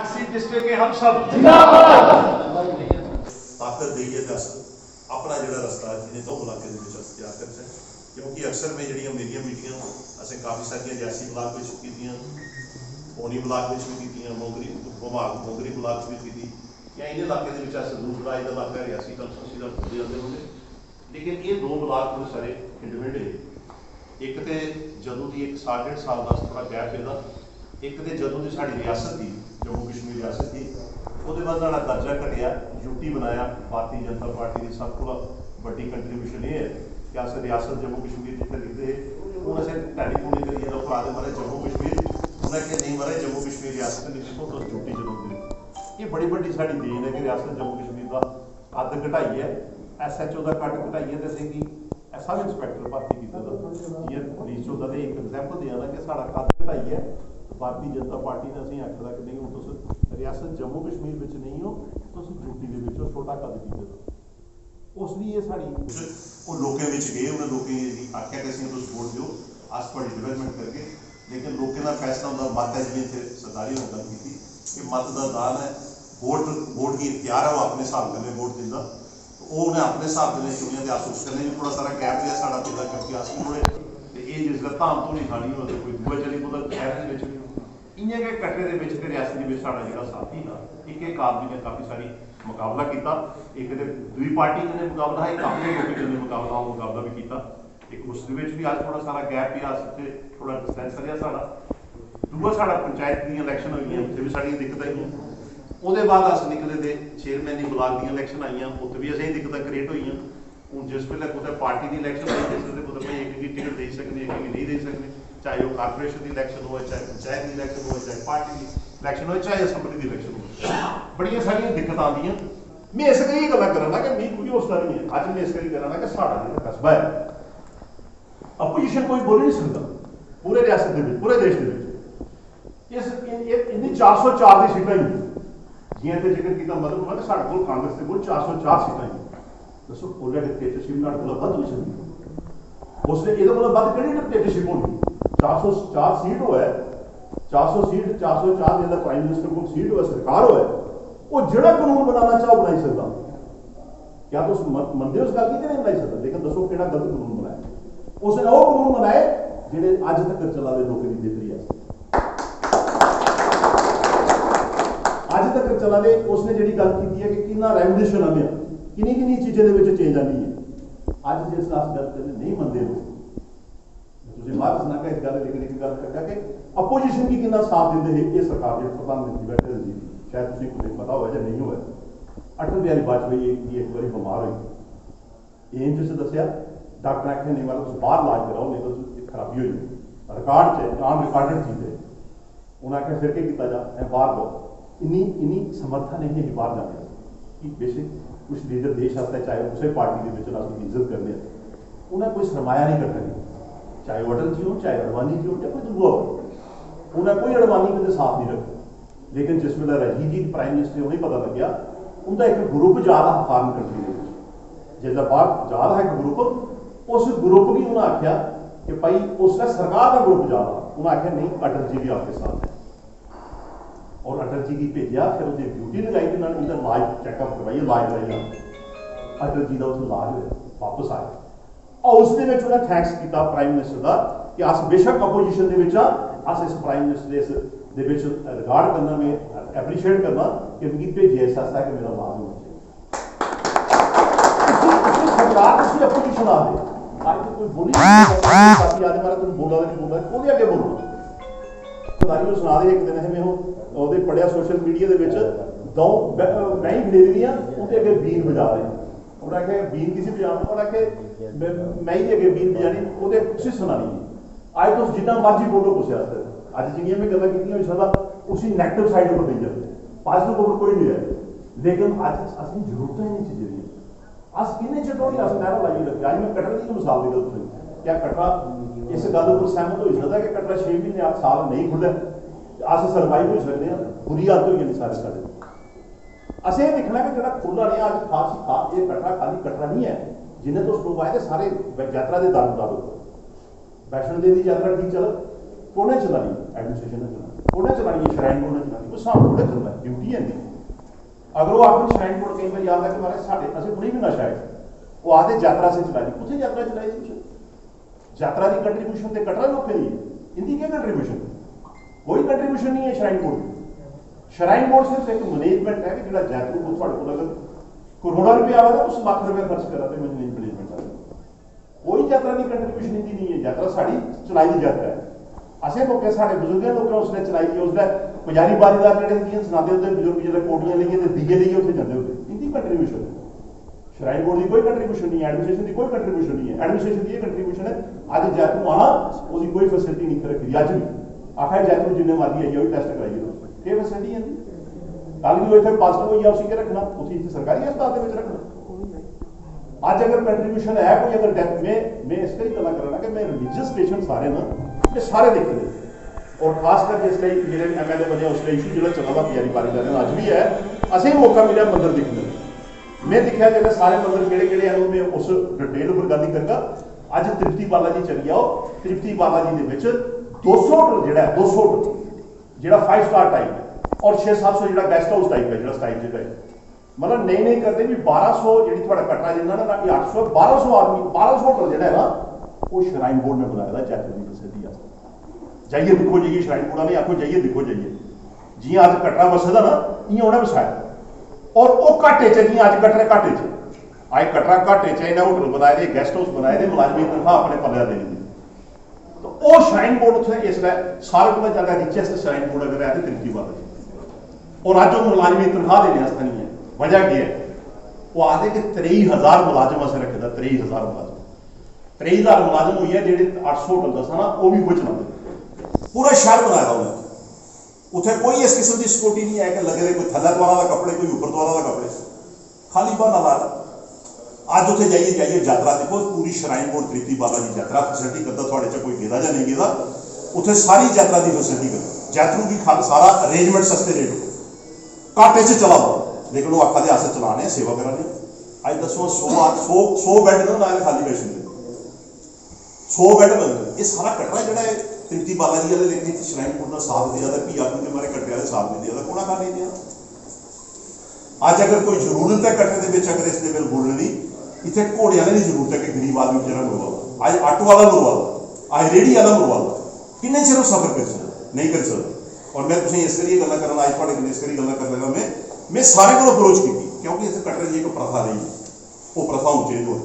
District के हम सब ताकत दी है दस अपना जो रास्ता जिन्हें दो इलाके तैयार करते हैं क्योंकि अक्सर में जी मेरिया मीटिंग असं काफ़ी सारिया रियासी ब्लाक में की पौनी ब्लाक में भी की मोगरी भमाग मोगरी ब्लाक भी की या इन इलाके दूरदराज का इलाका रियासी कंस्टिट्यूंसी का खुद जाते होंगे लेकिन ये दो ब्लाक थोड़े सारे इंडिपेंडेंट है एक तो जदों की एक 1.5 साल का थोड़ा गैप है एक तो जदों की साड़ी रियासत थी जम्मू कश्मीर रियासत थी वो बाद साड़ा दर्जा घटिया यूटी बनाया भारतीय जनता पार्टी की सब को बड़ी कंट्रीब्यूशन ये है कि अस रियासत जम्मू कश्मीर जितने लिखते हूँ असं टैलीफोन नहीं करिए भरा दे मारे जम्मू कश्मीर उन्हें कि नहीं मारे जम्मू कश्मीर रियासत लिखो तो यूटी जरूर दे ये बड़ी बड़ी साड़ी देन है कि रियासत जम्मू कश्मीर का कद घटाई है SHO का कट घटाई है तो असें कि सब इंस्पैक्टर भर्ती किया जी पुलिस चौदह का एक एग्जाम्पल दिया ना कि साड़ा कद घटाई है भारतीय जनता पार्टी ने असं आखिर कि नहीं हूँ तुम रियासत जम्मू कश्मीर में नहीं हो तुम यूटी के छोटा कद किया उसलिए ये साड़ी वो लोगों में गए उन्हें लोगों आख्या कि असं वोट दो अस थोड़ी डिवेलपमेंट करके लेकिन लोगों का फैसला होंगे मत है जी इतने सरदारी ने गल की कि मत का दान है वोट की इख्तियार है वो अपने हिसाब से वोट दिता वो उन्हें अपने हिसाब से चुनिया तो अस उसके भी थोड़ा सारा गैप दिया साड़ा पिता क्योंकि अस थोड़े ये जिसका धाम धूनी खानी हो तो कोई दूआ चली पता शहर के इं के कट्टे के रियासत के साड़ा साथी था एक आदमी ने काफ़ी सारी मुकाबला किया एक दूई पार्टी ने मुकाबला है एक अपने लोग ने मुकाबला भी किया एक उस भी अज थोड़ा सारा गैप भी अस थोड़ा डिस्टेंस रहा साड़ा दूआ साड़ा पंचायत दी इलैक्शन हुई उत्थे भी साड़ी दिक्कत आई वो बाद अस निकले थे चेयरमैन दी ब्लाक दी इलैक्शन आईयां उत्थे भी असें दिक्कत क्रिएट हुई हूँ जिस वेले कुछ पार्टी की इलैक्शन आई जिस वेले कुछ भाई एक की टिकट दे सकते एक की नहीं दे सकते चाहे वो कारपोरेशन की इलैक्शन हो चाहे पंचायत की इलैक्शन हो चाहे पार्टी की इलैक्शन हो चाहे असैंबली की इलैक्शन हो बड़िया सारिया दिक्कत आदि मैं इस करिए गल्लां करां कि मैं कोई होसला नहीं है अज मैं इस करिए करां कि साड़ा जो कस्बा है अपोजिशन कोई बोल नहीं सकता पूरे रियासत के पूरे देश के इस इन्नी 404 की सीटां ही जियां ते जिक्र किया मतलब होना कि साढ़े कोल कांग्रेस के कोल 404 सीटां ही दसो पोलियो डिक्टेटरशिप नाल कोल बद हो सकदी उसने ये मतलब बद केड़ी डिक्टेटरशिप होगी 404 सीट हो है 400 सीट 404 जिहदा प्राइम मिनिस्टर को सीट हो सरकार हो है वो जिहड़ा कानून बनाना चाहो बनाई सकदा क्या तुम मनदे उस गल की नहीं बनाई सकदा लेकिन दसो केड़ा गलत कानून बनाया उसने वो कानून बनाए जिहड़े अज तक चला दे लोगों की बेहतरी है अज तक चला दे उसने जी गल की है कि कितना रेवोल्यूशन आ गया किन्नी चीज़ों चेंज आनी है अज जिस अस गल करते नहीं मनते हो बाहर सुना इस गल लेकिन एक गल करता कि अपोजिशन की कितना साथ देते हैं ये सरकार के प्रधानमंत्री बैठे जी शायद तुम्हें पता हो या नहीं हो अटल बिहारी वाजपेयी की एक बार बीमार हुई एम्स से दसिया डॉक्टर आखे नहीं मतलब तुम बाहर इलाज कराओ नहीं तो खराबी हो जाए रिकॉर्ड च आम रिकॉर्डेड चीज़ है उन्हें आख्या फिर क्या किया जा बाहर दो इन्नी समर्था नहीं है बाहर जाने कि बेशक कुछ लीडर देश आता है चाहे उस पार्टी के इज्जत करने उन्हें कोई सरमाया नहीं करना चाहे वो अटल जी हो चाहे अडवाणी जी हो चाहे कोई दूआ हो उन्हें कोई अडवाणी के साथ नहीं रखा लेकिन जिस वेले राजीव जी प्राइम मिनिस्टर उन्हें पता लग्या उनका एक ग्रुप जा रहा फॉरन कंट्री जिसका बाहर जा रहा एक ग्रुप उस ग्रुप भी उन्हें आख्या कि भाई उसका सरकार का ग्रुप जा रहा उन्हें आख्या नहीं अटल जी भी आपके साथ है और अटल जी की भेजा फिर उसने ड्यूटी लगाई कि उन्होंने इधर इलाज चैकअप करवाइए इलाज कराइए अटल जी का उस इलाज होया वापस आया और उसने उन्हें थैंक्स किया प्राइम मिनिस्टर का कि अस बेशक अपोजिशन के अस इस प्राइम मिनिस्टर रिगार्ड करना में एप्रीशिएट करना कि मिगी भेजे इस कि मेरा इलाज होना चाहिए सरकार उसकी अपोजिशन आ गई अज कोई बोली साथी आदि मारा तुम बोला नहीं बोला वो अगे बोलना सारी सुना दे एक दिन है मैं पढ़िया सोशल मीडिया के दो मैं ही खरीदी उनके अगे बीन बजा रहे उन्हें आखे बीन किसी बजाना उन्हें आखे मैं ही अगे बीन बजानी वो कुछ सुनानी है अज तुम जितना मर्जी बोलो कुछ वास्ते अज जिन्हें मैं गल्लां कीतियां हो सकदा उसी नैगेटिव साइड पर नहीं जाते पॉजिटिव खबर कोई नहीं है लेकिन अज असं जरूरत ही नहीं चीज़ें दी अस किन्ने चटो नहीं अस नहरों लाई रखे अज मैं कटरे की मिसाल दी गल तुम क्या कटरा इस गल पर सहमत हो सकता कि कटरा 6 महीने 8 साल नहीं खुले अस सरवाइव हो सकते हैं बुरी हालत हो जानी सारे साढ़े असं ये देखना कि जो खुला नहीं अज खास खा ये कटरा खाली कटरा नहीं है जिन्हें तो लोग आए थे सारे यात्रा के दर मुताबिक वैष्णो देवी की यात्रा ठीक चल उन्हें चलानी, एडमिनिस्ट्रेशन ने चलानी, उन्हें चलानी, श्राइन बोर्ड ने चलानी, कोई सामने थोड़े चलना है, ड्यूटी है नहीं। अगर वो आपने श्राइन बोर्ड कई बार आता है कि महाराज साढ़े असं उन्हें भी नशा है, वो आते यात्रा से चलानी, कुछ यात्रा चलाई दी, यात्रा की कंट्रीब्यूशन तो कटरा लोग दी, इनकी क्या कंट्रीब्यूशन, कोई कंट्रीब्यूशन नहीं है श्राइन बोर्ड की। श्राइन बोर्ड सिर्फ एक मैनेजमेंट है कि जो जैतू को थोड़े को अगर करोड़ों रुपया आवा तो उस लाख रुपया खर्च करा तो मैनेजमेंट आ, कोई यात्रा की कंट्रीब्यूशन इनकी नहीं है। यात्रा साड़ी चलाई दी यात्रा है, असें लोग साढ़े बुजुर्गों लोग उसने चलाई दी, उसने पुजारी बारीदार जो सुनाते होते बुजुर्ग जो कोटियां लेइए तो दीए लेइए उत्थे जाते होते, इनकी कंट्रीब्यूशन है। श्राइन बोर्ड की कोई कंट्रीब्यूशन नहीं है, एडमिनिस्ट्रेशन की कोई कंट्रीब्यूशन नहीं है। एडमिनिस्ट्रेशन की कंट्रीब्यूशन है अज जैतू आना उसकी कोई फैसिलिटी नहीं रखी, अज भी आखा जैतू जिन्ने मर्जी आइए टेस्ट कराइए, ये फैसिलिटी है कल भी वो इतने पॉजिटिव हुई उसी के रखना, उसी सरकारी अस्पताल के रखना। आज अगर कंट्रीब्यूशन है कोई, अगर डेथ में मैं इसका ही गला करना कि मैं रिलीजियस पेशेंट सारे ना ये सारे देखे दे, और खासकर जिसले मेरे MLA बने उसले इशू जो चला हुआ पुजारी बारीदार अज भी है, असें मौका मिला मंदिर दिखने, मैं दिखा जो सारे मंदिर किहड़े हैं मैं उस डिटेल पर गल नहीं करूँगा। अज तृप्ति बाला जी चली आओ, तृप्ति बाला जी के 200 होटल जो 200 होटल जो 5 स्टार टाइप है और 600-700 जो गेस्ट हाउस टाइप है, जो टाइप जगह है, मतलब नहीं करते भी 1200 जी कटरा जिन्ना ना 800 1200 आदमी 1200 होटल जो है ना वो श्राइन बोर्ड ने बनाया जैतू की फैसिलिटी। जाइए दिखो जाइए श्राइन बोर्ड ने आखो जाइए दिखो जाइए, जी अज कटरा बसदा ना इं उन्हें वसाया, और वो घाटे च जी अज कटरे घाटे च अज कटरा घाटे च इन्हें होटल बनाए दे, गेस्ट हाउस बनाए दे, मुलाजमी तनख्वाह अपने पल्ले देनी दी, तो वो श्राइन बोर्ड उत्थे इसलिए सारे को ज्यादा रिचेस्ट श्राइन बोर्ड अगर है तो तृप्ति बाला जी, और अज वो मुलाजमी तनख्वाह देने वास्ते नहीं है। वजह क्या है, वो आते कि 23,000 मुलाजम असें रखे दा, 23,000 मुलाजम, 23,000 मुलाजम हुई है जेडे 800 होटल दसा ना वो भी वो चलाते, पूरा शहर बनाया उन्हें, उत्थे कोई इस किस्म की सिक्योरिटी नहीं है कि लगे कोई थल्ले द्वारा का कपड़े कोई ऊपर द्वारा का कपड़े, खाली बहाना ला अज उत्थे जाइए यात्रा देखो, पूरी श्राइन बोर्ड तृप्ति बाला जी यात्रा फैसिलिटी करता, थोड़े च कोई गेदा या नहीं गेदा, उत्थे सारी यात्रा की फैसिलिटी कर, जैतू की सारा अरेंजमेंट सस्ते रेट घाटे च चला दो, लेकिन वो आखा दे अस चलाने सेवा कराने। अज दसो 100 बैड ना खाली वैष्णो 100 बैड बंद, ये सारा कटरा जो तृप्ति बाला जी वाले, लेकिन श्राइन बोर्ड का साथ दिया था, भी आखू के मारे कटरे वाले साथ नहीं दिया, कौन खा नहीं दिया। अज अगर कोई जरूरत है कटरे के अगर इसके बिल बोलने की, इतने घोड़े वाले की जरूरत है कि गरीब आदमी बेचारा मरवा लो, अज आटो वाला मरवा लो, अज रेहड़ी वाला मरवा लो, किन्ने चिर सफर कर सकता नहीं कर सकता। और मैं तुम इस करिए गल्लां करना, अज थोड़े इस करिए गल्लां कर लेना, मैं सारे को अप्रोच की, क्योंकि इतने कटरे की एक प्रथा रही है, वो प्रथा हूँ चेंज हो,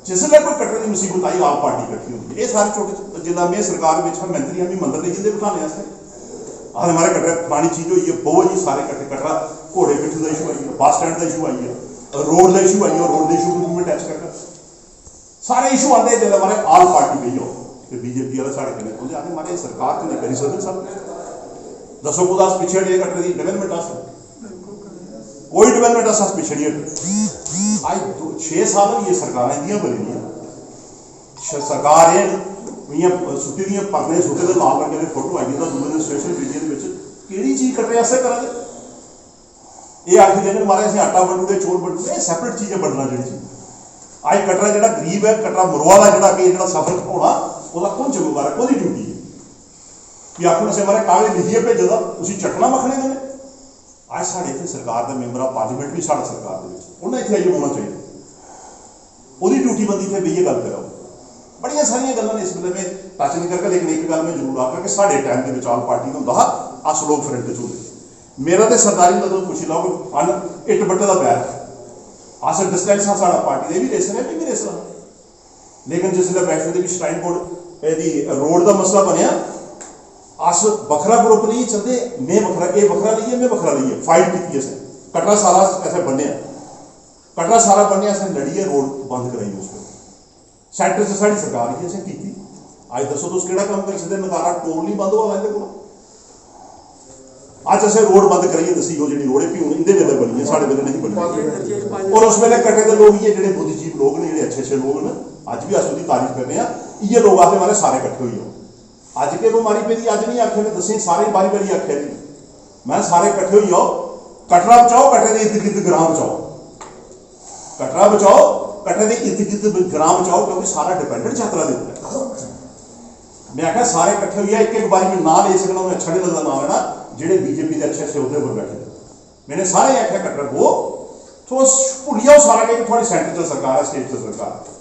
जिसले कोई कटरे की मुसीबत आई आप पार्टी इकट्ठी होती है, ये सारे छोटे जिला में सरकार में हम मंत्री हम भी मंदिर नहीं जिंदे बिठाने आज हमारे कटरे पुरानी चीज हुई है बहुत जी, सारे कट्ठे कटरा घोड़े पिट्ठू का इशू आई है, बस स्टैंड का इशू आई है, रोड का इशू आई है, रोड के इशू को भी टच कर सारे इशू आते हैं जो हमारे आल पार्टी पे हो, बीजेपी वाले साढ़े कने बोलते आते हमारे सरकार तो नहीं करी सकते सब, दसो को दस पिछड़े है कटरे की डेवलपमेंट कोई डेवलपमेंट अस पिछड़ी आज 6 साल ये सरकार इंदियां बनी सरकार सुट्टी दियां परने सुटे तो लाल रंग के फोटो आई तो दूसरे सोशल मीडिया कि चीज कटरे आस्ते करा ये आखी देने मारे असें आटा बंडूगे चौल बंडूगे, सैपरेट चीज़ है बंडना जी चीज। अज कटरा जो गरीब है, कटरा मुरवा का जो सफर होना वह कौन जिम्मेवार है, कोई ड्यूटी है कि आखो असें मारे कागज लिखिए भेजो तो उसी चटना मखने देने। आज साढ़े इतने सरकार का मैंबर ऑफ पार्लीमेंट भी साढ़ा सरकार उन्हें इतने आइए होना चाहिए, वही ड्यूटी बंदी थे भी ये गल कराओ। बड़िया सारिया गल्लां इस वेले में टच नहीं करके, लेकिन एक गल मैं जरूर आखा कि साढ़े टाइम के विचार पार्टी का होंगे अस लोग फ्रंट च होंगे। मेरा तो सरदारी का तुम पुछी लो अन इट बट्टे का बैर अस डिस्टेंस हाँ साढ़ा पार्टी भी रेस है भी रेस, लेकिन जिसले वैष्णो देवी श्राइन बोर्ड यदि रोड का मसला बनया अस बखरा ग्रुप नहीं चलते, मैं बखरा ये बखरा लीए मैं बखरा लीए फाइट की असें कटरा सारा ऐसे बनया, कटरा सारा बनया असें लड़िए रोड बंद कराई उस पर सैंटर से साड़ी सरकार ही असें की। अज दसो तुस केड़ा काम कर सकते, नकारा टोल नहीं बंद हुआ इहदे कोल, अज असें रोड बंद कराइए दसी वो जी रोड भी हूँ इंदे वेले बनी है साढ़े वेले नहीं बनी। और उस वेले कट्टे के लोग ये जो बुद्धिजीवी लोग ने जो अच्छे अच्छे लोग ने अज भी अस उसकी तारीफ करने ये लोग आते मारे सारे कट्ठे हुई हो। अज के मारी पे अज नहीं आखे मैं दसी सारे बारी बारी आखे नहीं, मैं सारे कट्ठे हुई आओ कटरा बचाओ, कटरे के इर्द गिर्द ग्राम बचाओ, कटरा बचाओ कटरे के इर्द गिर्द ग्राम बचाओ, क्योंकि सारा डिपेंडेंट यात्रा के ऊपर मैं आख्या सारे इकट्ठे हुई एक एक बारी मैं ना ले सकना, उन्हें अच्छा नहीं लगता ना लेना जेडे बीजेपी के अच्छे अच्छे उहदे पर बैठे। मैंने सारे आख्या कट्टर वो थोड़ा भुलिया सारा कि थोड़ी सेंटर च सरकार है, स्टेट च सरकार है।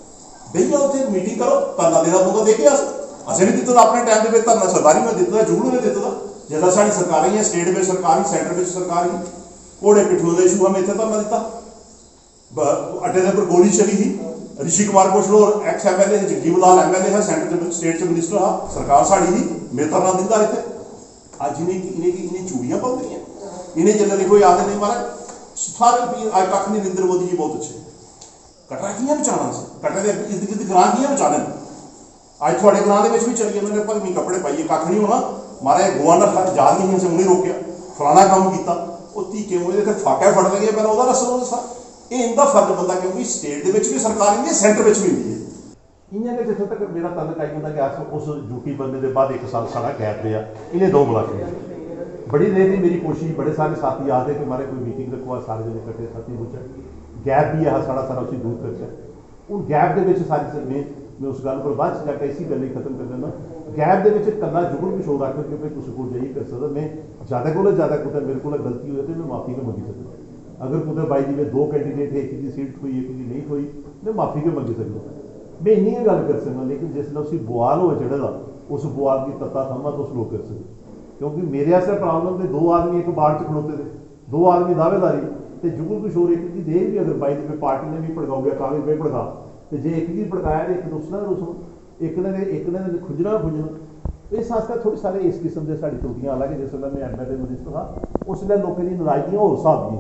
बेहिया उत्थे मीटिंग करो, धरना देना पौंदा दे के असें भी दित्ता अपने टाइम के धरना सरदारी में दित्ता, जुगनू ने दित्ता जिदा साडी सरकार ही है, स्टेट में सरकार ही, सेंटर में सरकार ही। घोड़े पिट्ठू के इशू हमें इतने धरना दिता, अड्डे के उपर गोली चली थी। ऋषि कुमार कुशलोर एक्स MLA है, जगजीवन लाल MLA है, सेंटर स्टेट च मिनिस्टर हा, सरकार साड़ी ही मैं धरना दिंदा इत्थे। अज इन्हें चूड़ियां पाउ दी, इन्हें जनरली कोई आखदे नहीं महाराज सारे अज कख नहीं, नरेंद्र मोदी जी बहुत अच्छे। कटरा कियां बचाना, कटरे के इर्द गिर्द ग्रां कियां बचाने। अज थोड़े ग्रां के भी चली उन्होंने भगवी कपड़े पाइए, कख नहीं होना महाराज। गवर्नर याद नहीं असें उन्हें रोकिया, फलाना काम किया, वो धीके मुझे फाका फड़ लगे, पहले वह दसो ये इनका फर्ज बनता, क्योंकि स्टेट भी सरकार होंगी है, सेंटर भी होंगी है। इन्हें ने जिथे तक मेरा तलक आई होंदा कि उस ड्यूटी बनने के बाद 1 साल सारा गैप रहा, इन्हें 2 मुलाकात बड़ी देर की मेरी कोशिश, बड़े सारे साथी आते कि मारे कोई मीटिंग रखवा, सारे जने कट्ठे साथी पूछा गैप भी है सारा सारा उसी दूर करचा। हूँ गैप के सारी मैं उस गल पर बाद जाकर इसी गल खत्म कर देना। गैप के कला जुगल किशोर आखिर कि भाई तुम को जाइए कर सकता, मैं ज़्यादा को ज़्यादा कुछ मेरे को गलती हुई तो मैं माफ़ी के मंगी सकता। अगर कुछ बाई जिम्मे 2 कैंडीडेट है, एक की सीट हुई एक की नहीं हुई, मैं माफ़ी के मंगी सकता, मैं इन्नी गल कर सकता। लेकिन जिसने उसी बुआल हो चढ़ेगा उस बुआल की तत्ता थमा तो उस लोग कर सकते, क्योंकि मेरे आस्ते प्रॉब्लम तो 2 आदमी एक बाढ़ च खड़ोते थे, 2 आदमी दावेदारी तो जुगल किशोर एक की देह भी अगर बाई जिम्मे पार्टी ने भी भड़काओ गया कागज पे भड़का, तो जे एक की भड़काया तो एक दूसरा रुसना, एक ने खुजना खुजना। इस वास्ते थोड़ी सारे इस किस्म के साड़ी त्रुटियां, हालांकि जिस मैं MLA मिनिस्टर था उसलिए लोगों की नाराजगियां होर हिसाब दी,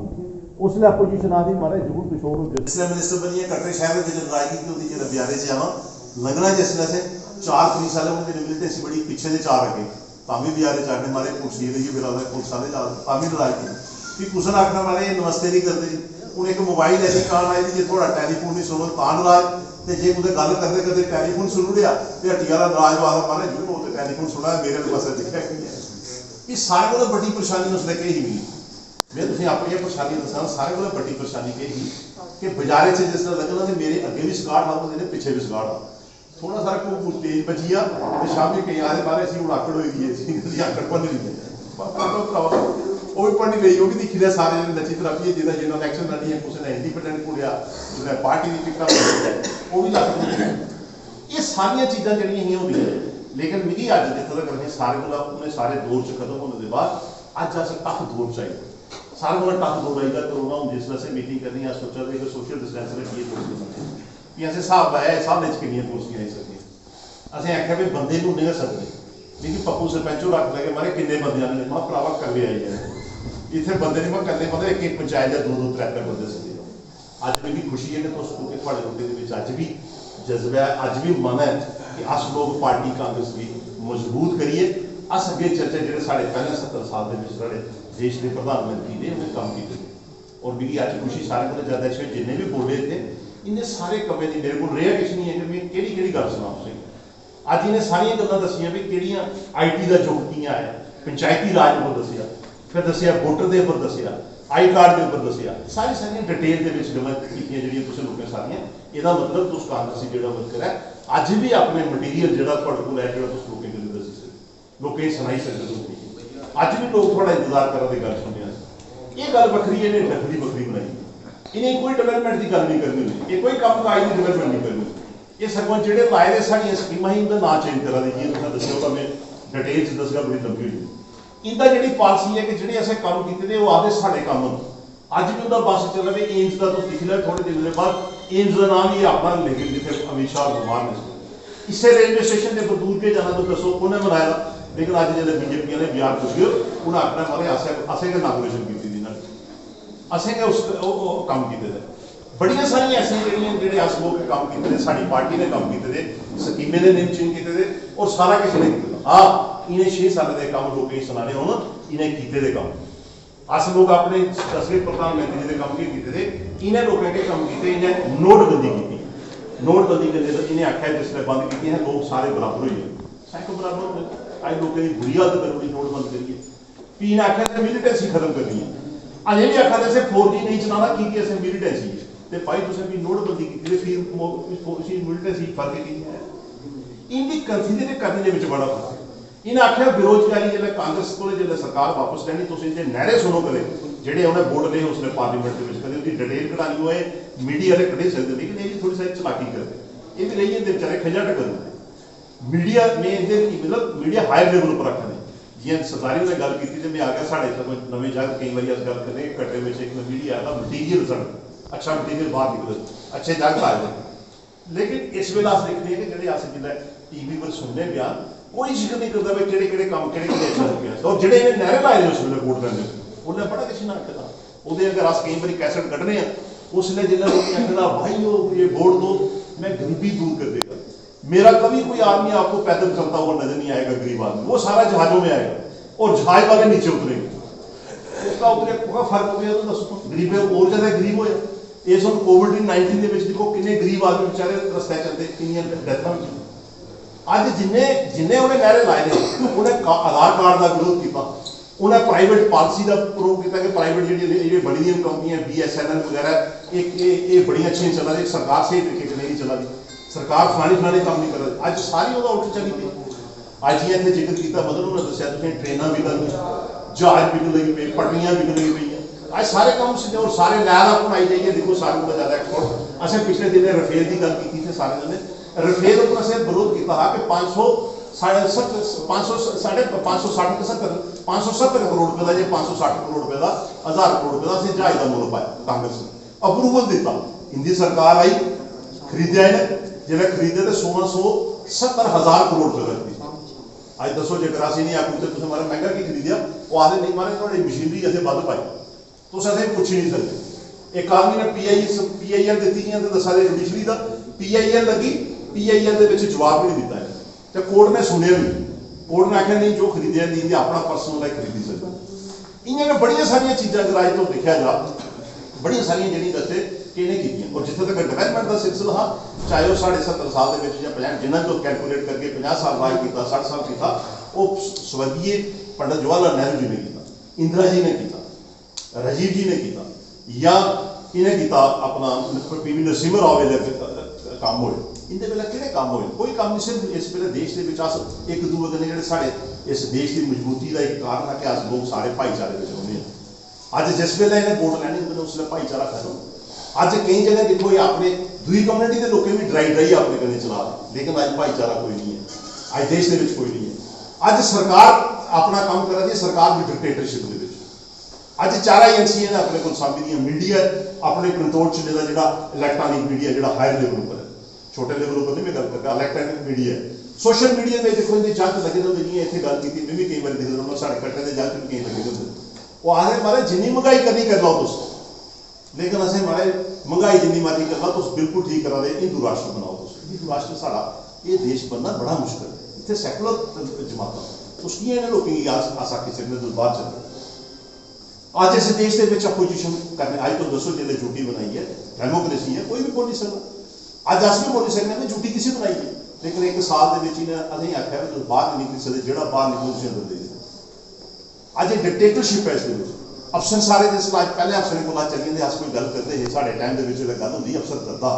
उसलिए अपोजिशन आदि मारे जुगल किशोर जिसने मिनिस्टर बनिए कटरे शहर में नाराजगी की होती है ब्यारे से आवा लगना, जिसने से 4 पुलिस वाले उन्होंने मिलते बड़ी पीछे से 4 अगे तामी ब्यारे चाहने मारे कुर्सी रही फिर पुलिस वाले तामी नाराजगी कि कुछ ने आखना मारे नमस्ते नहीं करते जी। हूँ एक मोबाइल ऐसी काल आई जी, थोड़ा टैलीफोन नहीं सुनो तां नाराज, तो जे कुछ गल करते करते टैलीफोन सुन लिया तो हट्टी वाला नाराज वाला मारे जी वो तो टैलीफोन सुना मेरे पास दिखा कि सारे को बड़ी परेशानी उसने कही हुई। मैं तुम अपनी परेशानी दसा, सारे को बड़ी परेशानी कही कि बाजारे से जिस लगना तो मेरे अगे भी सकाट आ मेरे पिछे भी सकाट आ, थोड़ा सारा को तेज बची आ तो शामी कई आए बारे असी हूँ आकड़ हुई है, आकड़ पढ़ रही है वो भी पढ़नी रही होगी, दिखी लिया सारे नची तरफी है जिन्हें जिन्होंने इलेक्शन लड़ी है, किसी ने इंडिपेंडेंट कुड़िया, जिन्हें पार्टी की टिकट वो भी लग। ये सारिया चीज़ा जड़िया होंगे, लेकिन मिगी अज जितने तक रहे सारे को उन्हें सारे दौर च खत्म होने के बाद अज अस टफ दौर चाहिए, सारे को टफ दौर आएगा। करोना हूँ जिस वैसे मीटिंग करनी अस सोचा कि सोशल डिस्टेंस रखिए कुर्सियां कि असें हिसाब लाया हिसाब किनिया कुर्सियां आई सकियां। असें आख्या भी बंदे नूं नहीं सकते, लेकिन पप्पू सरपंचों रख लगे मारे किन्ने बंदे ने मैं भरावा कल्ले आई है इतने बंदे नहीं, मैं कल्ले बंदे एक पंचायत या 2-2 3-3 बंदे सके। अज मेरी खुशी है कि तुम थोड़े रुटे के अज भी जज्बा है, अज भी मन है कि अस लोग पार्टी कांग्रेस की मजबूत करिए। अस अगे चर्चा जो साढ़े पहले 70 साल के साढ़े देश के प्रधानमंत्री ने उन्हें काम किए, और मेरी अज खुशी सारे को ज़्यादा इसमें जिन्हें भी बोले थे इन्हें सारे कमें की मेरे को रेहा किश नहीं है कि मैं कि गल सुना तुम। अज इन्हें सारिया गल्लां दसियां भी किहड़ियां IT का युग कियां है, पंचायती राज उपर दसिया, फिर दसिया वोटर के उपर दसिया, आई कार्ड के उपर दसिया, सारी सारिया डिटेल के गल्लां कीतियां जिहड़ियां तुसीं लोकें सारियां। इहदा मतलब तुस कांग्रेसी जिहड़ा वर्कर है अज भी अपने मटीरियल जिहड़ा तुहाडे कोल है जिहड़ा तुस लोकें कोल दसी सकदे, लोकें सुनाई सकदे हो। अज भी लोग थोड़ा इंतजार करा दी गल सुनिया, ये गल वक्री है, इन्हें वक्री वक्री बनाई, इन्हें कोई डेवलपमेंट की गल नहीं करनी, ये कोई काम काज की डेवलपमेंट नहीं करनी। ये सगों जो लाए साड़ियाँ स्कीमां ही उनका ना चेंज करा दी, तुसें दस्सिया तो मैं डिटेल च दसगा बड़ी लंबी हुई। इनका जी पॉलिसी है कि जो असें काम किए वो आदे साढ़े काम अज भी उनका बस चल रहा है। एम्स का तुम दिख लिया थोड़े दिन के बाद एम्स का नाम ही अपना लेकिन जितने अमित शाह भगवान ने इसे रेलवे स्टेशन के दूर के जाना तो दसो उन्हें बनाया, लेकिन अज जो बीजेपी ने बिहार पुछियो उन्हें अपना मारे असें इनागोरेशन की असें उस काम किए। बड़िया सारिया ऐसिया जो अस लोग काम किए, साड़ी पार्टी ने काम किए, स्कीमें ने नियम चेंज किए और सारा किसी ने किया। हाँ इन्हें 6 साल के काम लोग सुनाने हो इन्हें किए काम अस लोग अपने 10वें प्रधानमंत्री के काम किए थे, इन्हें लोगों के काम किए, इन्हें नोटबंदी की। नोटबंदी के लिए इन्हें आख्या जिसने बंद की है लोग सारे बराबर हो जाए, सैकड़ों बराबर हो गए। अज लोगों की बुरी हालत करोगी नोटबंद करिए, भी इन्हें आख्या मिलीटेंसी खत्म करनी है। अजे भी आखा से 4G नहीं चलाना की असें मिलीटेंसी तो भाई तुसें भी नोटबंदी की फिर मिलीटेंसी फर्क की है। इनकी कंसीडर करने के बड़ा फर्क है। इन्हें आख्या बेरोजगारी जो कांग्रेस को जो सरकार वापस लैनी तुम इनके नहरे सुनो कदे जेडे उन्हें वोट लए उसने पार्लीमेंट के कदे उसकी डिटेल कढ़ानी होए मीडिया वाले कढ़ी सकते लेकिन ये भी थोड़ी सारी चलाकी करते ये भी रही जंदे बेचारे खजा टकर मीडिया में इनके मतलब मीडिया हायर लेवल पर रखने जी सरदारी ने गल की मैं आ गया साढ़े नवे जग कई बार अस गल करते कट्टे में एक मीडिया का मटीरियल सड़ अच्छा मटीरियल बाहर निकले अच्छे जग आए लेकिन इस वेले अस देखते हैं कि जो जो टीवी पर सुनने बयान कोई जिक्र नहीं करता भाई किहड़े काम किहड़े अच्छा हो गया और जिहड़े इन्हें नहरे लाए उस वेले वोट लैंदे उन्हें बड़ा किसी ना आखदा ਉਹਦੇ अगर अस कई बार कैसेट कड्ढने उसने जिन्हें लोग आखदा भाई ये वोट दो मैं गरीबी दूर कर देगा मेरा कभी कोई आदमी आपको पैदल चलता हुआ नजर नहीं आएगा गरीब आदमी वो सारा जहाजों में आएगा और जहाज वाले नीचे उतरेंगे उसका उतरे कोई फर्क हो गया तो दसो गरीब और ज्यादा गरीब होया इस हम कोविड-19 के देखो किन्ने गरीब आदमी बेचारे रस्ते चलते किन्नियां डेथां होईयां अज जिन्ने उन्हें नहरे लाए ने उन्हें आधार कार्ड का विरोध किया उन्हें प्राइवेट पॉलिसी का विरोध किया कि प्राइवेट जी बड़ी कंपनियां BSNL वगैरह एक बड़ी अच्छी चला रही सरकार सही तरीके से नहीं चला रही सरकार फलानी काम नहीं कर रही अज सारी उल्ट चली पी अज जी इतने जिक्र किया मतलब उन्होंने दसिया तुम ट्रेन बिकन जहाज बिकन लगी पे पटरियां बिकन लगी पई अज सारे काम सीधे और सारे लैर आप आई जाइए देखो सारे को ज्यादा एक्सपोर्ट असं पिछले दिन रफेल की गल की थी सारे जने रफेल पर असं विरोध किया कि 570 करोड़ रुपए का जो 560 करोड़ रुपए का 1000 करोड़ रुपए का असं जहाज का मुल पाया कांग्रेस ने अप्रूवल दिता इंदी सरकार आई खरीदया इन्हें जो खरीदे तो 1670,000 करोड़ रुपए का अज दसो जो करासी नहीं आखू तो मारा महंगा की खरीदया वो आदे नहीं मारे थोड़ी मशीनरी असें बद पाई तुम असें पुछ ही नहीं सकते एक आदमी ने PIL दी तो दसा दे जुडिशरी का PIL लगी PIL के जवाब भी नहीं दिता है तो कोर्ट ने सुनिया भी कोर्ट ने आख्या नहीं जो खरीदया नहीं अपना पर्सनल है खरीदी सकता इन्हें बड़िया सारिया चीज़ा अगर अज तो देखा जा बड़िया सारिया जी दसे कि इन्हें की और जिथे तक डिवेलपमेंट का सिलसिला हा चाहे वह 70.5 साल के या 50 जिन्हें जो कैलकुलेट करके 50 साल राज किया 60 साल किया वो स्वर्गीय पंडित जवाहरलाल नेहरू जी ने किया इंदिरा जी ने किया राजीव जी ने किया या इन्हें किया अपना PV नरसिम्हा राव वेले काम होए इनके वेले किहड़े काम होए कोई काम नहीं सिर्फ इस वेले देश के अस एक दूसरे ने जिहड़े साडे इस देश की मजबूती का एक कारण है कि अस लोग सारे भाईचारे में रहंदे हैं अज जिस वेले इन्हें वोट लैने होंदे उसले भाईचारा खत्म अज कई जगह देखो ये अपने दूसरी कम्यूनिटी के लोग भी ड्राई अपने कन्नै चला लेकिन अज भाईचारा कोई नहीं है अज देश के कोई नहीं है अज सरकार अपना काम कर रही है सरकार भी डिक्टेटरशिप के अज 4 एजेंसियां ने अपने को सामने दी मीडिया अपने कंट्रोल च लेदा जिहड़ा इलैक्ट्रॉनिक मीडिया जिहड़ा हायर लेवल पर है छोटे लेवल पर नहीं मैं गल करता इलैक्ट्रॉनिक मीडिया सोशल मीडिया में देखो इनके जंग लगे होंगे जी इतने गल की मैं भी कई बार देखता हूँ साढ़े कट्टे के जंग कई लगे होंगे वो आखिर मारे जिन्नी महंगाई करनी कर लो तुम लेकिन असें मारे महंगाई जिन्नी मर्जी कर लो तुम बिल्कुल ठीक करा दे हिंदू राष्ट्र बनाओ तुम हिंदू राष्ट्र सारा ये देश बनना बड़ा मुश्किल है इतने सैकुलर जमात तुम इन्हें लोगों की अस आखी सकते बाहर चल आज इस देश के अपोजिशन करने अज तो दसो जिन्हें ड्यूटी बनाई है डेमोक्रेसी है कोई भी बोल नहीं सकता अज अस भी बोली सकते हैं ड्यूटी किसी बनाई है लेकिन एक साल के असें आख्या भी तुम बाहर नहीं निकल सकते जो बाहर निकलो तुम अंदर दे अज डिक्टेटरशिप है इस अफसर सारे पहले अफसर को चली जाते अस कोई गल करते हैं साढ़े टाइम के गल होंगी अफसर करता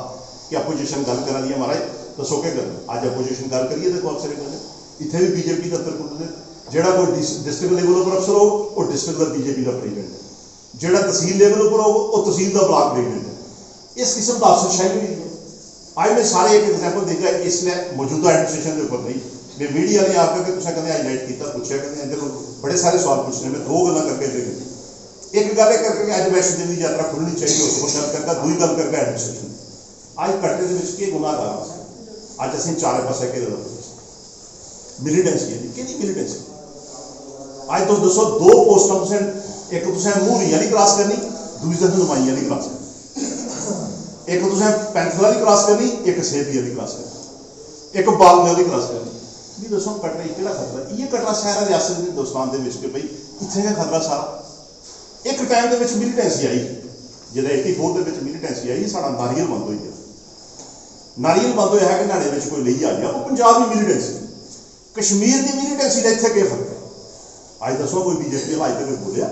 कि अपोजिशन गल करा दी है महाराज दसो क्या गल अज अपोजिशन गल करिए देखो अफसर करें इतने भी BJP दफ्तर खुलते जोड़ा कोई डिस्ट्रिक्ट लेवल पर अफसर हो वो डिस्ट्रिक्ट का BJP का प्रेजिडेंट है जोड़ा तहसील लेवल पर हो वो तहसील का ब्लॉक प्रेजिडेंट है इस किस्म का अफसरशाही हुई है आज मैं सारे एक एग्जाम्पल देखा इसलिए मौजूदा एडमिनिस्ट्रेशन के ऊपर नहीं मैं मीडिया ने आकर तुम कहते हाईलाइट किया पूछा कहते अंदर बड़े सारे सवाल पूछने मैं 2 गल्लां करके दे एक गल करके अज वैष्णो देवी यात्रा खुलनी चाहिए उस गल करके दूई गल करके एडमिनिस्ट्रेशन अज कट्टे के गुनाहगार अज असीं चारे पासे घेरे मिलीटेंसी है कि मिलीटेंसी अज तुम दसो 2 पोस्टां तुसें एक तुसें मूरी वाली क्रॉस करनी दूई तुसें नुमाई वाली क्रॉस करनी एक तुसें पैंथल वाली क्रॉस करनी एक सेबी वाली क्रॉस करनी एक बालने वाली क्रॉस करनी भी दसो कटरा किहड़ा खतरा ये कटरा शहर है रियासत हिंदुस्तान के कि भाई इत्थे क्या खतरा सारा एक टाइम के मिलीटेंसी आई जो 84 के मिलीटेंसी आई साड़ा नारियल बंद हो गया नारियल बंद होया है कि नाड़े में कोई नहीं आ गया वो पंजाब की मिलीटेंसी कश्मीर की मिलीटेंसी का इत्थे क्या फर्क है अज दसो कोई BJP अज तक बोलिया